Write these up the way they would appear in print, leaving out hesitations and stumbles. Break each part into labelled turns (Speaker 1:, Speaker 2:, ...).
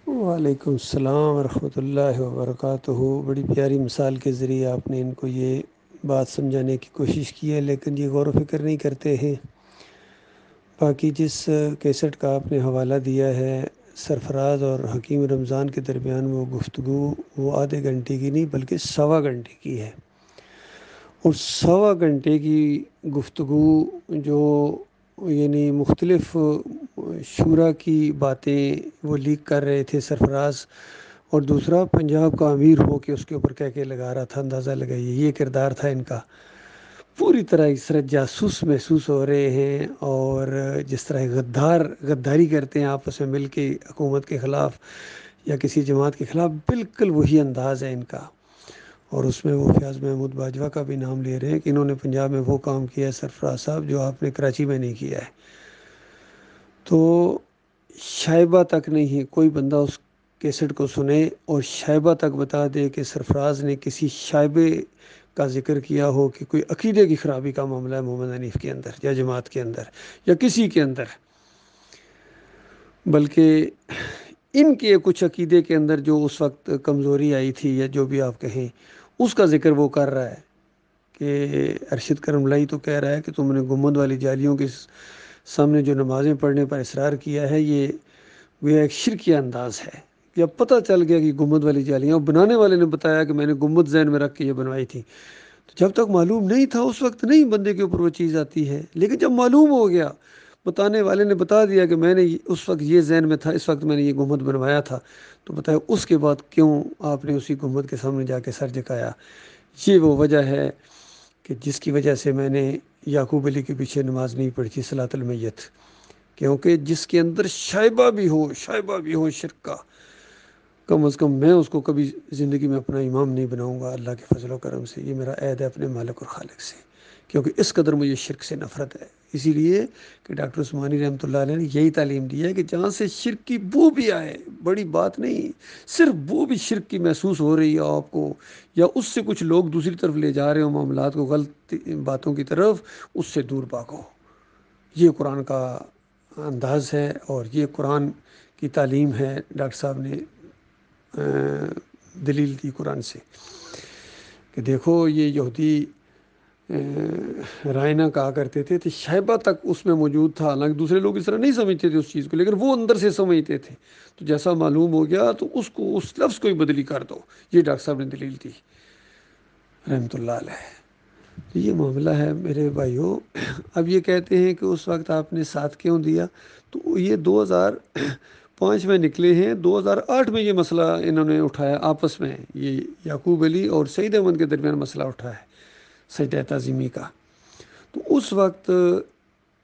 Speaker 1: وعلیکم السلام ورحمۃ اللہ وبرکاتہ۔ بڑی پیاری مثال کے ذریعے آپ نے ان کو یہ بات سمجھانے کی کوشش کی ہے، لیکن یہ غور و فکر نہیں کرتے ہیں۔ باقی جس کیسٹ کا آپ نے حوالہ دیا ہے سرفراز اور حکیم رمضان کے درمیان، وہ گفتگو وہ آدھے گھنٹے کی نہیں بلکہ سوا گھنٹے کی ہے، اور سوا گھنٹے کی گفتگو جو یعنی مختلف شورا کی باتیں وہ لیک کر رہے تھے سرفراز، اور دوسرا پنجاب کا امیر ہو کے اس کے اوپر کہہ کے لگا رہا تھا، اندازہ لگائیے یہ کردار تھا ان کا۔ پوری طرح اس طرح جاسوس محسوس ہو رہے ہیں، اور جس طرح غداری کرتے ہیں آپس میں مل کے حکومت کے خلاف یا کسی جماعت کے خلاف، بالکل وہی انداز ہے ان کا۔ اور اس میں وہ فیاض محمود باجوہ کا بھی نام لے رہے ہیں کہ انہوں نے پنجاب میں وہ کام کیا ہے سرفراز صاحب جو آپ نے کراچی میں نہیں کیا ہے۔ تو شائبہ تک نہیں ہے کوئی بندہ اس کیسٹ کو سنے اور شائبہ تک بتا دے کہ سرفراز نے کسی شائبے کا ذکر کیا ہو کہ کوئی عقیدے کی خرابی کا معاملہ ہے محمد حنیف کے اندر یا جماعت کے اندر یا کسی کے اندر، بلکہ ان کے کچھ عقیدے کے اندر جو اس وقت کمزوری آئی تھی یا جو بھی آپ کہیں، اس کا ذکر وہ کر رہا ہے کہ ارشد کرم لائی تو کہہ رہا ہے کہ تم نے گنبد والی جالیوں کے سامنے جو نمازیں پڑھنے پر اصرار کیا ہے، یہ ایک شرکیہ انداز ہے۔ جب پتہ چل گیا کہ گنبد والی جالیاں، بنانے والے نے بتایا کہ میں نے گنبد ذہن میں رکھ کے یہ بنوائی تھی، تو جب تک معلوم نہیں تھا اس وقت نہیں بندے کے اوپر وہ چیز آتی ہے، لیکن جب معلوم ہو گیا، بتانے والے نے بتا دیا کہ میں نے اس وقت یہ ذہن میں تھا، اس وقت میں نے یہ گنبد بنوایا تھا، تو بتایا اس کے بعد کیوں آپ نے اسی گنبد کے سامنے جا کے سر جھکایا؟ یہ وہ وجہ ہے کہ جس کی وجہ سے میں نے یعقوب علی کے پیچھے نماز نہیں پڑھی تھی صلاۃ المیت، کیونکہ جس کے اندر شائبہ بھی ہو شرک کا، کم از کم میں اس کو کبھی زندگی میں اپنا امام نہیں بناؤں گا اللہ کے فضل و کرم سے۔ یہ میرا عہد ہے اپنے مالک اور خالق سے، کیونکہ اس قدر مجھے شرک سے نفرت ہے۔ اسی لیے کہ ڈاکٹر عثمانی رحمۃ اللہ علیہ نے یہی تعلیم دی ہے کہ جہاں سے شرک کی بو بھی آئے، بڑی بات نہیں، صرف بو بھی شرک کی محسوس ہو رہی ہے آپ کو، یا اس سے کچھ لوگ دوسری طرف لے جا رہے ہوں معاملات کو، غلط باتوں کی طرف، اس سے دور بھاگو۔ یہ قرآن کا انداز ہے اور یہ قرآن کی تعلیم ہے۔ ڈاکٹر صاحب نے دلیل دی قرآن سے کہ دیکھو یہ یہودی رائنا کہا کرتے تھے تو شائبہ تک اس میں موجود تھا، حالانکہ دوسرے لوگ اس طرح نہیں سمجھتے تھے اس چیز کو، لیکن وہ اندر سے سمجھتے تھے، تو جیسا معلوم ہو گیا تو اس کو اس لفظ کو ہی بدلی کر دو۔ یہ ڈاکٹر صاحب نے دلیل دی رحمۃ اللہ علیہ۔ تو یہ معاملہ ہے میرے بھائیوں۔ اب یہ کہتے ہیں کہ اس وقت آپ نے ساتھ کیوں دیا، تو یہ 2005 میں نکلے ہیں، 2008 میں یہ مسئلہ انہوں نے اٹھایا آپس میں، یہ یعقوب علی اور سعید احمد کے درمیان مسئلہ اٹھا ہے سجدہ تعظیمی کا۔ تو اس وقت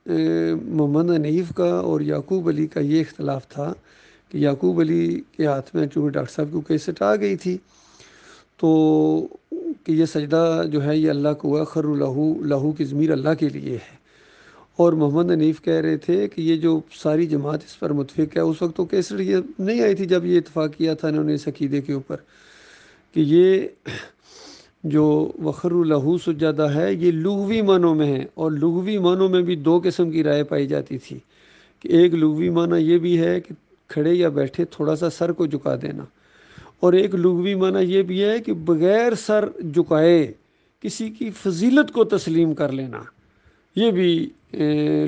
Speaker 1: محمد حنیف کا اور یعقوب علی کا یہ اختلاف تھا کہ یعقوب علی کے ہاتھ میں چونکہ ڈاکٹر صاحب کو کیسٹ آ گئی تھی، تو کہ یہ سجدہ جو ہے یہ اللہ کو ہوا، خر لہو کی ضمیر اللہ کے لیے ہے، اور محمد حنیف کہہ رہے تھے کہ یہ جو ساری جماعت اس پر متفق ہے، اس وقت تو کیسٹ یہ نہیں آئی تھی جب یہ اتفاق کیا تھا انہوں نے اس عقیدے کے اوپر کہ یہ جو وخر لہو سجادہ ہے یہ لغوی معنوں میں ہے، اور لغوی معنوں میں بھی دو قسم کی رائے پائی جاتی تھی کہ ایک لغوی معنی یہ بھی ہے کہ کھڑے یا بیٹھے تھوڑا سا سر کو جھکا دینا، اور ایک لغوی معنی یہ بھی ہے کہ بغیر سر جھکائے کسی کی فضیلت کو تسلیم کر لینا، یہ بھی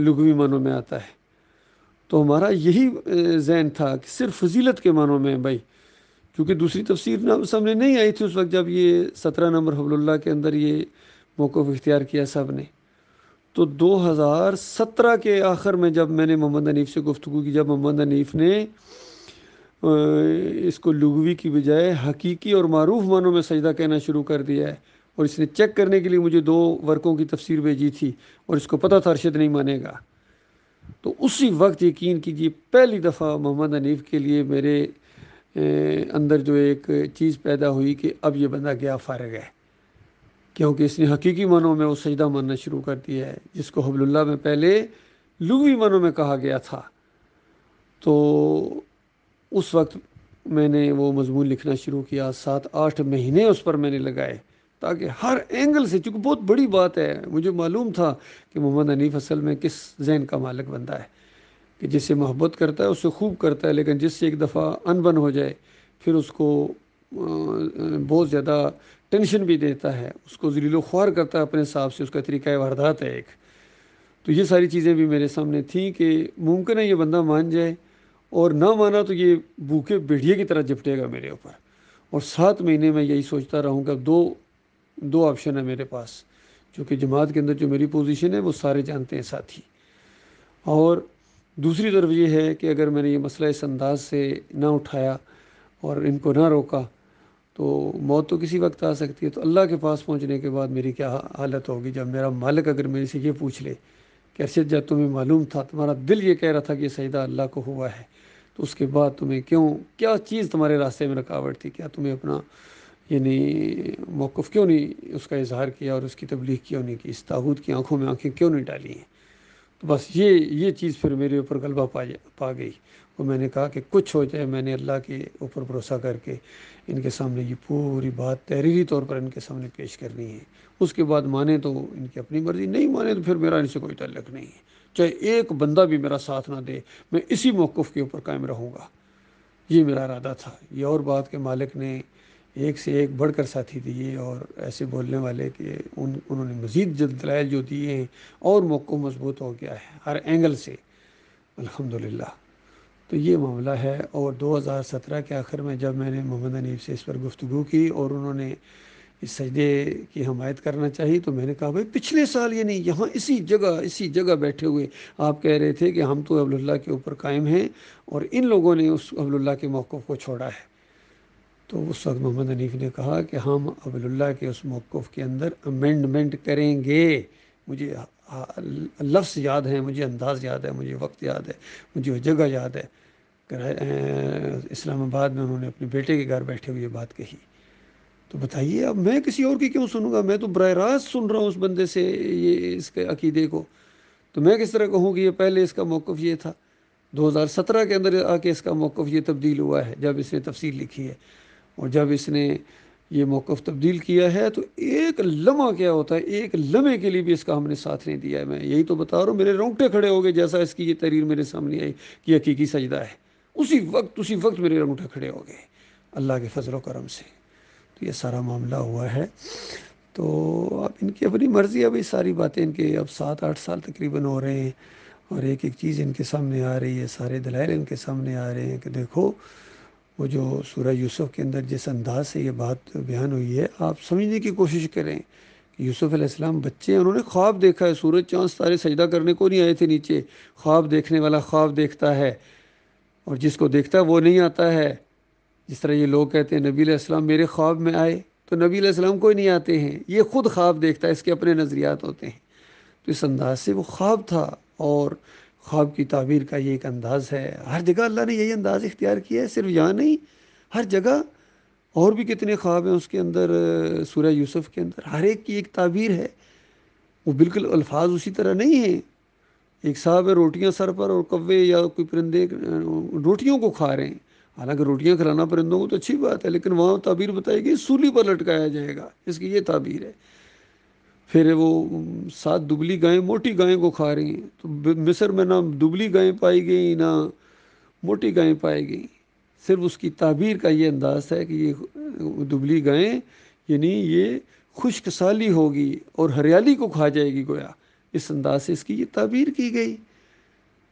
Speaker 1: لغوی معنوں میں آتا ہے۔ تو ہمارا یہی ذہن تھا کہ صرف فضیلت کے معنوں میں بھائی، کیونکہ دوسری تفسیر سامنے نہیں آئی تھی اس وقت جب یہ 17 نمبر حبل اللہ کے اندر یہ موقف اختیار کیا سب نے۔ تو 2017 کے آخر میں جب میں نے محمد حنیف سے گفتگو کی، جب محمد حنیف نے اس کو لغوی کی بجائے حقیقی اور معروف معنوں میں سجدہ کہنا شروع کر دیا ہے، اور اس نے چیک کرنے کے لیے مجھے 2 ورقوں کی تفسیر بھیجی تھی، اور اس کو پتہ تھا ارشد نہیں مانے گا، تو اسی وقت یقین کیجیے پہلی دفعہ محمد حنیف کے لیے میرے اندر جو ایک چیز پیدا ہوئی کہ اب یہ بندہ گیا فارغ ہے، کیونکہ اس نے حقیقی معنوں میں وہ سجدہ ماننا شروع کر دیا ہے جس کو حبل اللہ میں پہلے لغوی معنوں میں کہا گیا تھا۔ تو اس وقت میں نے وہ مضمون لکھنا شروع کیا، 7-8 مہینے اس پر میں نے لگائے، تاکہ ہر اینگل سے، چونکہ بہت بڑی بات ہے، مجھے معلوم تھا کہ محمد حنیف اصل میں کس ذہن کا مالک بندہ ہے، کہ جس سے محبت کرتا ہے اس سے خوب کرتا ہے، لیکن جس سے ایک دفعہ ان بن ہو جائے پھر اس کو بہت زیادہ ٹینشن بھی دیتا ہے، اس کو ذلیل و خوار کرتا ہے اپنے حساب سے، اس کا طریقہ واردات ہے ایک۔ تو یہ ساری چیزیں بھی میرے سامنے تھیں کہ ممکن ہے یہ بندہ مان جائے، اور نہ مانا تو یہ بھوکے بھیڑیے کی طرح جپٹے گا میرے اوپر۔ اور 7 مہینے میں یہی سوچتا رہوں کہ اب دو آپشن ہے میرے پاس، چونکہ جماعت کے اندر جو میری پوزیشن ہے وہ سارے جانتے ہیں ساتھی، اور دوسری طرف یہ ہے کہ اگر میں نے یہ مسئلہ اس انداز سے نہ اٹھایا اور ان کو نہ روکا تو موت تو کسی وقت آ سکتی ہے۔ تو اللہ کے پاس پہنچنے کے بعد میری کیا حالت ہوگی جب میرا مالک اگر میرے سے یہ پوچھ لے کہ ارشد جب تمہیں معلوم تھا، تمہارا دل یہ کہہ رہا تھا کہ یہ سجدہ اللہ کو ہوا ہے، تو اس کے بعد تمہیں کیا چیز تمہارے راستے میں رکاوٹ تھی؟ کیا تمہیں اپنا یعنی موقف کیوں نہیں اس کا اظہار کیا اور اس کی تبلیغ کیوں نہیں کی؟ اس طاغوت کی آنکھوں میں آنکھیں کیوں نہیں ڈالی ہیں؟ تو بس یہ چیز پھر میرے اوپر غلبہ پا گئی، اور میں نے کہا کہ کچھ ہو جائے، میں نے اللہ کے اوپر بھروسہ کر کے ان کے سامنے یہ پوری بات تحریری طور پر ان کے سامنے پیش کرنی ہے۔ اس کے بعد مانے تو ان کی اپنی مرضی، نہیں مانے تو پھر میرا ان سے کوئی تعلق نہیں ہے، چاہے ایک بندہ بھی میرا ساتھ نہ دے، میں اسی موقف کے اوپر قائم رہوں گا۔ یہ میرا ارادہ تھا۔ یہ اور بات کہ مالک نے ایک سے ایک بڑھ کر ساتھی دیے، اور ایسے بولنے والے کہ انہوں نے مزید دلائل جو دیے ہیں، اور موقع مضبوط ہو گیا ہے ہر اینگل سے، الحمدللہ۔ تو یہ معاملہ ہے۔ اور 2017 کے آخر میں جب میں نے محمد حنیف سے اس پر گفتگو کی اور انہوں نے اس سجدے کی حمایت کرنا چاہی، تو میں نے کہا بھائی پچھلے سال یعنی یہاں اسی جگہ بیٹھے ہوئے آپ کہہ رہے تھے کہ ہم تو حبل اللہ کے اوپر قائم ہیں، اور ان لوگوں نے اس حبل اللہ کے موقف کو چھوڑا ہے۔ تو اس وقت محمد حنیف نے کہا کہ ہم حبل اللہ کے اس موقف کے اندر امینڈمنٹ کریں گے۔ مجھے لفظ یاد ہیں، مجھے انداز یاد ہے، مجھے وقت یاد ہے، مجھے وہ جگہ یاد ہے۔ اسلام آباد میں انہوں نے اپنے بیٹے کے گھر بیٹھے ہوئے یہ بات کہی۔ تو بتائیے اب میں کسی اور کی کیوں سنوں گا؟ میں تو براہ راست سن رہا ہوں اس بندے سے یہ اس کے عقیدے کو، تو میں کس طرح کہوں کہ یہ پہلے اس کا موقف یہ تھا؟ 2017 کے اندر آ کے اس کا موقف یہ تبدیل ہوا ہے جب اس نے تفسیر لکھی ہے، اور جب اس نے یہ موقف تبدیل کیا ہے تو ایک لمحہ کیا ہوتا ہے، ایک لمحے کے لیے بھی اس کا ہم نے ساتھ نہیں دیا ہے۔ میں یہی تو بتا رہا ہوں، میرے رونگٹے کھڑے ہو گئے جیسا اس کی یہ تحریر میرے سامنے آئی کہ یہ حقیقی سجدہ ہے، اسی وقت میرے رونگٹے کھڑے ہو گئے اللہ کے فضل و کرم سے۔ تو یہ سارا معاملہ ہوا ہے۔ تو اب ان کی اپنی مرضی ہے، ابھی ساری باتیں ان کے اب 7-8 سال تقریباً ہو رہے ہیں، اور ایک چیز ان کے سامنے آ رہی ہے، سارے دلائل ان کے سامنے آ رہے ہیں کہ دیکھو وہ جو سورہ یوسف کے اندر جس انداز سے یہ بات بیان ہوئی ہے، آپ سمجھنے کی کوشش کریں کہ یوسف علیہ السلام بچے ہیں، انہوں نے خواب دیکھا ہے، سورج چاند ستارے سجدہ کرنے کو نہیں آئے تھے نیچے، خواب دیکھنے والا خواب دیکھتا ہے، اور جس کو دیکھتا ہے وہ نہیں آتا ہے۔ جس طرح یہ لوگ کہتے ہیں نبی علیہ السلام میرے خواب میں آئے، تو نبی علیہ السلام کوئی نہیں آتے ہیں، یہ خود خواب دیکھتا ہے، اس کے اپنے نظریات ہوتے ہیں۔ تو اس انداز سے وہ خواب تھا، اور خواب کی تعبیر کا یہ ایک انداز ہے۔ ہر جگہ اللہ نے یہی انداز اختیار کیا ہے، صرف یہاں نہیں، ہر جگہ۔ اور بھی کتنے خواب ہیں اس کے اندر، سورہ یوسف کے اندر ہر ایک کی ایک تعبیر ہے، وہ بالکل الفاظ اسی طرح نہیں ہیں۔ ایک صاحب ہے روٹیاں سر پر، اور کوے یا کوئی پرندے روٹیوں کو کھا رہے ہیں، حالانکہ روٹیاں کھلانا پرندوں کو تو اچھی بات ہے، لیکن وہاں تعبیر بتائی گئی سولی پر لٹکایا جائے گا، اس کی یہ تعبیر ہے۔ پھر وہ 7 دبلی گائیں موٹی گائیں کو کھا رہی ہیں، تو مصر میں نہ دبلی گائیں پائی گئیں نہ موٹی گائیں پائی گئیں، صرف اس کی تعبیر کا یہ انداز ہے کہ یہ دبلی گائیں یعنی یہ خشک سالی ہوگی اور ہریالی کو کھا جائے گی، گویا اس انداز سے اس کی یہ تعبیر کی گئی۔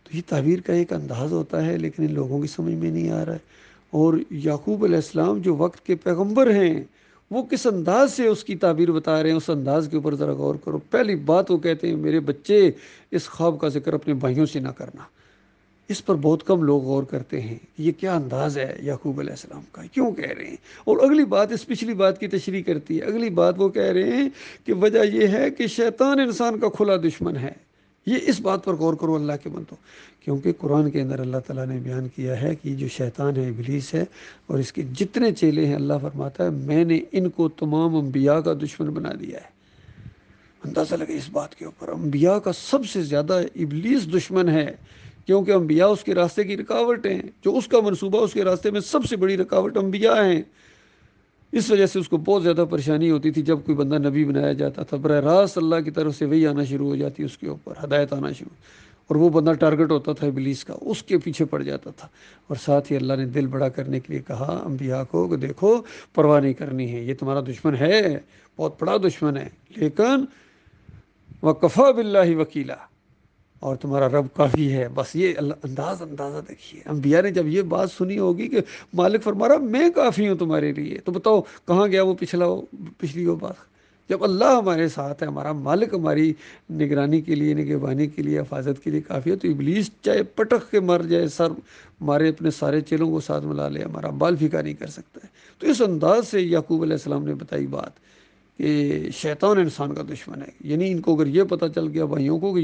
Speaker 1: تو یہ تعبیر کا ایک انداز ہوتا ہے، لیکن ان لوگوں کی سمجھ میں نہیں آ رہا ہے۔ اور یعقوب علیہ السلام جو وقت کے پیغمبر ہیں، وہ کس انداز سے اس کی تعبیر بتا رہے ہیں، اس انداز کے اوپر ذرا غور کرو۔ پہلی بات وہ کہتے ہیں میرے بچے اس خواب کا ذکر اپنے بھائیوں سے نہ کرنا۔ اس پر بہت کم لوگ غور کرتے ہیں، یہ کیا انداز ہے یعقوب علیہ السلام کا، کیوں کہہ رہے ہیں۔ اور اگلی بات اس پچھلی بات کی تشریح کرتی ہے، اگلی بات وہ کہہ رہے ہیں کہ وجہ یہ ہے کہ شیطان انسان کا کھلا دشمن ہے۔ یہ اس بات پر غور کرو اللہ کے بندو، کیونکہ قرآن کے اندر اللہ تعالیٰ نے بیان کیا ہے کہ جو شیطان ہے، ابلیس ہے، اور اس کے جتنے چیلے ہیں، اللہ فرماتا ہے میں نے ان کو تمام انبیاء کا دشمن بنا دیا ہے۔ اندازہ لگے اس بات کے اوپر، انبیاء کا سب سے زیادہ ابلیس دشمن ہے، کیونکہ انبیاء اس کے راستے کی رکاوٹ ہیں، جو اس کا منصوبہ اس کے راستے میں سب سے بڑی رکاوٹ انبیاء ہیں۔ اس وجہ سے اس کو بہت زیادہ پریشانی ہوتی تھی جب کوئی بندہ نبی بنایا جاتا تھا، براہ راست اللہ کی طرف سے وہی آنا شروع ہو جاتی، اس کے اوپر ہدایت آنا شروع، اور وہ بندہ ٹارگٹ ہوتا تھا ابلیس کا، اس کے پیچھے پڑ جاتا تھا۔ اور ساتھ ہی اللہ نے دل بڑا کرنے کے لیے کہا انبیاء کو کہ دیکھو پرواہ نہیں کرنی ہے، یہ تمہارا دشمن ہے، بہت بڑا دشمن ہے، لیکن وَكَفَى بِاللَّهِ وَكِيلًا، اور تمہارا رب کافی ہے۔ بس یہ اندازہ دیکھیے، انبیاء نے جب یہ بات سنی ہوگی کہ مالک فرما رہا میں کافی ہوں تمہارے لیے، تو بتاؤ کہاں گیا وہ پچھلی وہ بات؟ جب اللہ ہمارے ساتھ ہے، ہمارا مالک ہماری نگرانی کے لیے، نگہبانی کے لیے، حفاظت کے لیے کافی ہے، تو ابلیس چاہے پٹک کے مر جائے، سر مارے، اپنے سارے چیلوں کو ساتھ ملا لے، ہمارا بال پھیکا نہیں کر سکتا ہے۔ تو اس انداز سے یعقوب علیہ السلام نے بتائی بات کہ شیطان انسان کا دشمن ہے، یعنی ان کو اگر یہ پتہ چل گیا بھائیوں کو کہ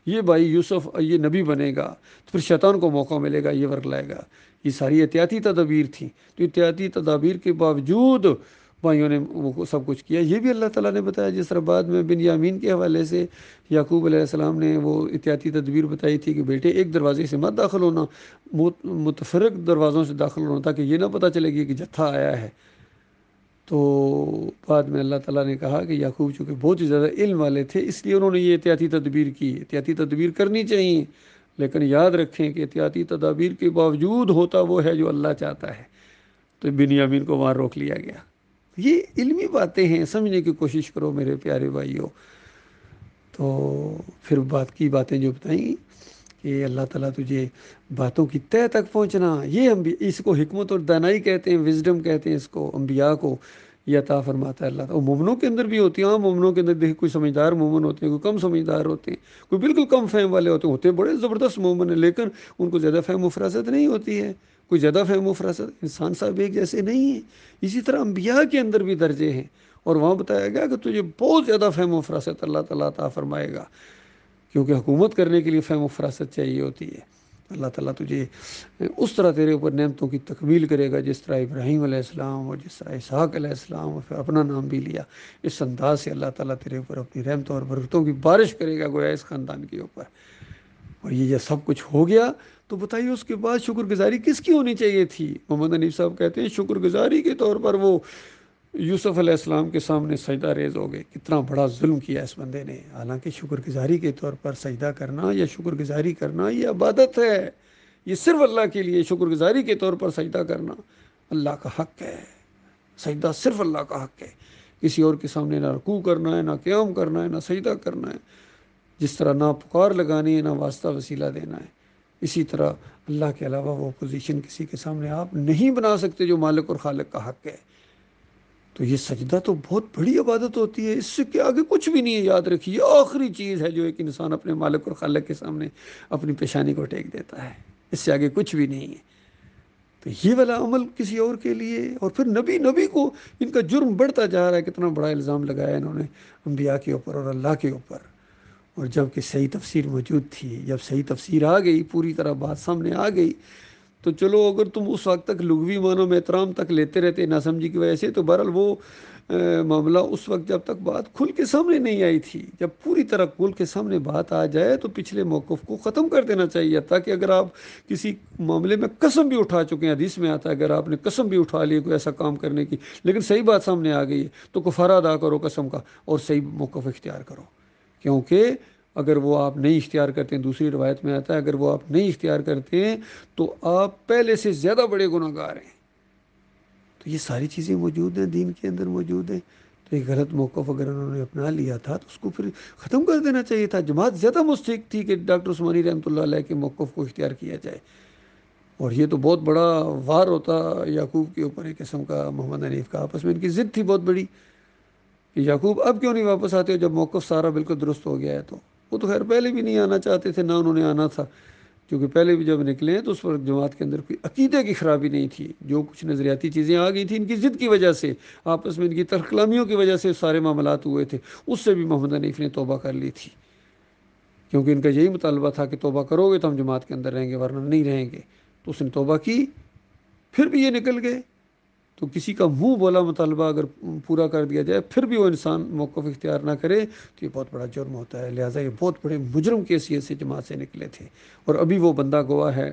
Speaker 1: یہ بھائی یوسف یہ نبی بنے گا، تو پھر شیطان کو موقع ملے گا، یہ ورک لائے گا۔ یہ ساری احتیاطی تدابیر تھیں، تو احتیاطی تدابیر کے باوجود بھائیوں نے وہ سب کچھ کیا۔ یہ بھی اللہ تعالیٰ نے بتایا، جس طرح بعد میں بنیامین کے حوالے سے یعقوب علیہ السلام نے وہ احتیاطی تدبیر بتائی تھی کہ بیٹے ایک دروازے سے مت داخل ہونا، متفرق دروازوں سے داخل ہونا، تاکہ یہ نہ پتہ چلے گی کہ جتھا آیا ہے۔ تو بعد میں اللہ تعالیٰ نے کہا کہ یعقوب چونکہ بہت ہی زیادہ علم والے تھے، اس لیے انہوں نے یہ احتیاطی تدبیر کی۔ احتیاطی تدبیر کرنی چاہیے، لیکن یاد رکھیں کہ احتیاطی تدابیر کے باوجود ہوتا وہ ہے جو اللہ چاہتا ہے۔ تو بنیامین کو وہاں روک لیا گیا۔ یہ علمی باتیں ہیں، سمجھنے کی کوشش کرو میرے پیارے بھائیوں۔ تو پھر باتیں جو بتائیں کہ اللہ تعالیٰ تجھے باتوں کی تہہ تک پہنچنا، یہ ہم بھی اس کو حکمت اور دانائی کہتے ہیں، وزڈم کہتے ہیں اس کو، انبیاء کو یہ عطا فرماتا ہے اللہ تعالیٰ۔ مومنوں کے اندر بھی ہوتی ہے، ہاں مومنوں کے اندر دیکھیں کوئی سمجھدار مومن ہوتے ہیں، کوئی کم سمجھدار ہوتے ہیں، کوئی بالکل کم فہم والے ہوتے ہیں بڑے زبردست مومن ہیں، لیکن ان کو زیادہ فہم و فراست نہیں ہوتی ہے، کوئی زیادہ فہم و فراست، انسان صاحب ایک جیسے نہیں ہیں۔ اسی طرح انبیاء کے اندر بھی درجے ہیں، اور وہاں بتایا گیا کہ تجھے بہت زیادہ فہم و فراست اللہ تعالیٰ عطا فرمائے گا، کیونکہ حکومت کرنے کے لیے فہم و فراست چاہیے ہوتی ہے۔ اللہ تعالیٰ تجھے اس طرح تیرے اوپر نعمتوں کی تکمیل کرے گا، جس طرح ابراہیم علیہ السلام اور جس طرح اسحاق علیہ السلام، اور پھر اپنا نام بھی لیا، اس انداز سے اللہ تعالیٰ تیرے اوپر اپنی رحمتوں اور برکتوں کی بارش کرے گا گویا اس خاندان کے اوپر۔ اور یہ جب سب کچھ ہو گیا تو بتائیے اس کے بعد شکر گزاری کس کی ہونی چاہیے تھی؟ محمد حنیف صاحب کہتے ہیں شکر گزاری کے طور پر وہ یوسف علیہ السلام کے سامنے سجدہ ریز ہو گئے، کتنا بڑا ظلم کیا اس بندے نے۔ حالانکہ شکر گزاری کے طور پر سجدہ کرنا یا شکر گزاری کرنا یہ عبادت ہے، یہ صرف اللہ کے لیے شکر گزاری کے طور پر سجدہ کرنا اللہ کا حق ہے۔ سجدہ صرف اللہ کا حق ہے، کسی اور کے سامنے نہ رکوع کرنا ہے، نہ قیام کرنا ہے، نہ سجدہ کرنا ہے۔ جس طرح نہ پکار لگانی ہے، نہ واسطہ وسیلہ دینا ہے، اسی طرح اللہ کے علاوہ وہ پوزیشن کسی کے سامنے آپ نہیں بنا سکتے جو مالک اور خالق کا حق ہے۔ تو یہ سجدہ تو بہت بڑی عبادت ہوتی ہے، اس سے کہ آگے کچھ بھی نہیں ہے۔ یاد رکھیے یہ آخری چیز ہے جو ایک انسان اپنے مالک اور خالق کے سامنے اپنی پیشانی کو ٹیک دیتا ہے، اس سے آگے کچھ بھی نہیں ہے۔ تو یہ والا عمل کسی اور کے لیے، اور پھر نبی کو ان کا جرم بڑھتا جا رہا ہے، کتنا بڑا الزام لگایا انہوں نے انبیاء کے اوپر اور اللہ کے اوپر۔ اور جب کہ صحیح تفسیر موجود تھی، جب صحیح تفسیر آ گئی، پوری طرح بات سامنے آ گئی، تو چلو اگر تم اس وقت تک لغوی معنوں میں احترام تک لیتے رہتے ناسمجھی کی وجہ سے، تو بہرحال وہ معاملہ اس وقت جب تک بات کھل کے سامنے نہیں آئی تھی، جب پوری طرح کھل کے سامنے بات آ جائے تو پچھلے موقف کو ختم کر دینا چاہیے، تاکہ اگر آپ کسی معاملے میں قسم بھی اٹھا چکے ہیں، حدیث میں آتا ہے اگر آپ نے قسم بھی اٹھا لی کوئی ایسا کام کرنے کی، لیکن صحیح بات سامنے آ گئی ہے، تو کفارہ ادا کرو قسم کا اور صحیح موقف اختیار کرو، کیونکہ اگر وہ آپ نہیں اختیار کرتے ہیں، دوسری روایت میں آتا ہے اگر وہ آپ نہیں اختیار کرتے ہیں تو آپ پہلے سے زیادہ بڑے گناہ گار ہیں۔ تو یہ ساری چیزیں موجود ہیں، دین کے اندر موجود ہیں۔ تو ایک غلط موقف اگر انہوں نے اپنا لیا تھا تو اس کو پھر ختم کر دینا چاہیے تھا۔ جماعت زیادہ مستحق تھی کہ ڈاکٹر عثمانی رحمۃ اللہ علیہ کے موقف کو اختیار کیا جائے، اور یہ تو بہت بڑا وار ہوتا یعقوب کے اوپر، ایک قسم کا محمد حنیف کا آپس میں ان کی ضد تھی بہت بڑی کہ یعقوب اب کیوں نہیں واپس آتے ہو جب موقف سارا بالکل درست ہو گیا ہے۔ تو وہ تو خیر پہلے بھی نہیں آنا چاہتے تھے، نہ انہوں نے آنا تھا، کیونکہ پہلے بھی جب نکلے ہیں تو اس وقت جماعت کے اندر کوئی عقیدے کی خرابی نہیں تھی، جو کچھ نظریاتی چیزیں آ گئی تھیں ان کی ضد کی وجہ سے، آپس میں ان کی ترک کلامیوں کی وجہ سے سارے معاملات ہوئے تھے، اس سے بھی محمد حنیف نے توبہ کر لی تھی، کیونکہ ان کا یہی مطالبہ تھا کہ توبہ کرو گے تو ہم جماعت کے اندر رہیں گے ورنہ نہیں رہیں گے۔ تو اس نے توبہ کی، پھر بھی یہ نکل گئے۔ تو کسی کا منہ بولا مطالبہ اگر پورا کر دیا جائے پھر بھی وہ انسان موقف اختیار نہ کرے تو یہ بہت بڑا جرم ہوتا ہے، لہٰذا یہ بہت بڑے مجرم کی حیثیت سے جماعت سے نکلے تھے۔ اور ابھی وہ بندہ گواہ ہے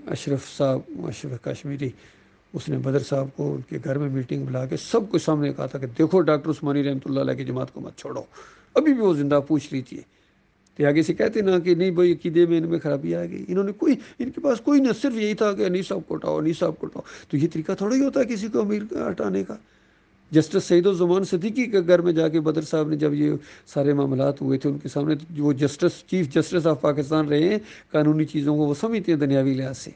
Speaker 1: اشرف صاحب، اشرف کشمیری، اس نے بدر صاحب کو ان کے گھر میں میٹنگ بلا کے سب کچھ سامنے کہا تھا کہ دیکھو ڈاکٹر عثمانی رحمۃ اللہ علیہ کی جماعت کو مت چھوڑو، ابھی بھی وہ زندہ، پوچھ لیجیے۔ تو آگے سے کہتے نا کہ نہیں بھائی عقیدے میں ان میں خرابی آ گئی، انہوں نے کوئی، ان کے پاس کوئی نہ صرف یہی تھا کہ انیس صاحب کو ہٹاؤ، انیس صاحب کو ہٹاؤ۔ تو یہ طریقہ تھوڑا ہی ہوتا ہے کسی کو امیر ہٹانے کا۔ جسٹس سعید الزمان صدیقی کے گھر میں جا کے بدر صاحب نے جب یہ سارے معاملات ہوئے تھے ان کے سامنے، وہ justice chief justice of Pakistan رہے ہیں، قانونی چیزوں کو وہ سمجھتے ہیں دنیاوی لحاظ سے،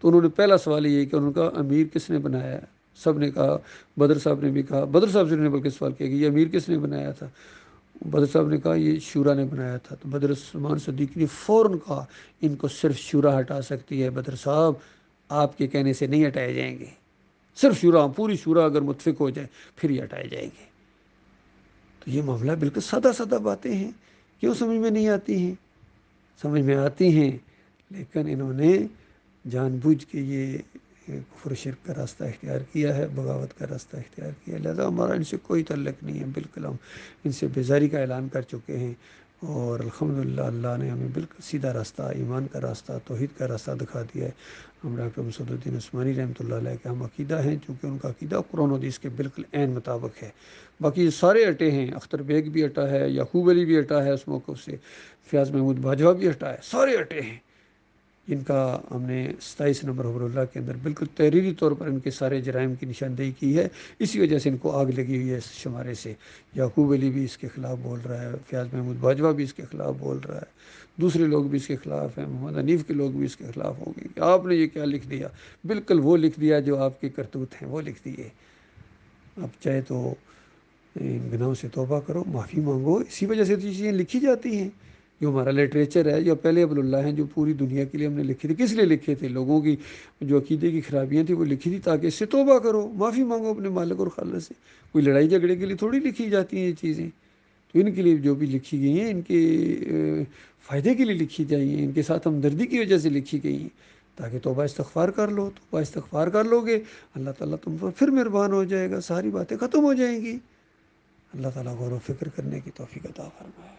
Speaker 1: تو انہوں نے پہلا سوال یہ کہ انہوں نے کہا امیر کس نے بنایا ہے؟ سب نے کہا، بدر صاحب نے بھی کہا، بدر صاحب سے نے بلکہ سوال کیا کہ یہ امیر کس نے بنایا تھا؟ بدر صاحب نے کہا یہ شورا نے بنایا تھا۔ تو بدر عثمان صدیقی نے فوراً کہا ان کو صرف شورا ہٹا سکتی ہے بدر صاحب، آپ کے کہنے سے نہیں ہٹائے جائیں گے، صرف شورا، پوری شورا اگر متفق ہو جائے پھر یہ ہٹائے جائیں گے۔ تو یہ معاملہ بالکل سادہ سادہ باتیں ہیں، کیوں سمجھ میں نہیں آتی ہیں؟ سمجھ میں آتی ہیں، لیکن انہوں نے جان بوجھ کے یہ کفر و شرک کا راستہ اختیار کیا ہے، بغاوت کا راستہ اختیار کیا ہے۔ لہذا ہمارا ان سے کوئی تعلق نہیں ہے، بالکل ہم ان سے بیزاری کا اعلان کر چکے ہیں، اور الحمدللہ اللہ نے ہمیں بالکل سیدھا راستہ، ایمان کا راستہ، توحید کا راستہ دکھا دیا ہے۔ ہم ڈاکٹر مسعود الدین عثمانی رحمۃ اللہ علیہ کے ہم عقیدہ ہیں، چونکہ ان کا عقیدہ قرآن و حدیث کے بالکل عین مطابق ہے۔ باقی یہ سارے ہٹے ہیں، اختر بیگ بھی ہٹا ہے، یعقوب علی بھی ہٹا ہے اس موقع سے، فیاض محمود باجوہ بھی ہٹا ہے، سارے ہٹے ہیں۔ ان کا ہم نے 27 نمبر حبر اللہ کے اندر بالکل تحریری طور پر ان کے سارے جرائم کی نشاندہی کی ہے، اسی وجہ سے ان کو آگ لگی ہوئی ہے اس شمارے سے۔ یعقوب علی بھی اس کے خلاف بول رہا ہے، فیاض محمود باجوہ بھی اس کے خلاف بول رہا ہے، دوسرے لوگ بھی اس کے خلاف ہیں، محمد حنیف کے لوگ بھی اس کے خلاف ہوں گے کہ آپ نے یہ کیا لکھ دیا۔ بالکل وہ لکھ دیا جو آپ کے کرتوت ہیں، وہ لکھ دیے۔ اب چاہے تو ان گناہوں سے توبہ کرو، معافی مانگو، اسی وجہ سے تو یہ چیزیں لکھی جاتی ہیں۔ جو ہمارا لٹریچر ہے، جو پہلے ابو اللہ ہیں جو پوری دنیا کے لیے ہم نے لکھی تھی، کس لیے لکھے تھے؟ لوگوں کی جو عقیدے کی خرابیاں تھیں وہ لکھی تھی تاکہ اس سے توبہ کرو، معافی مانگو اپنے مالک اور خالق سے۔ کوئی لڑائی جھگڑے کے لیے تھوڑی لکھی جاتی ہیں یہ چیزیں۔ تو ان کے لیے جو بھی لکھی گئی ہیں ان کے فائدے کے لیے لکھی جائی ہیں، ان کے ساتھ ہمدردی کی وجہ سے لکھی گئی ہیں، تاکہ توبہ استغفار کر لو۔ توبہ استغفار کر لو گے، اللہ تعالیٰ تم پر پھر مہربان ہو جائے گا، ساری باتیں ختم ہو جائیں گی۔ اللہ تعالیٰ غور و فکر کرنے کی توفیق عطا فرمائے۔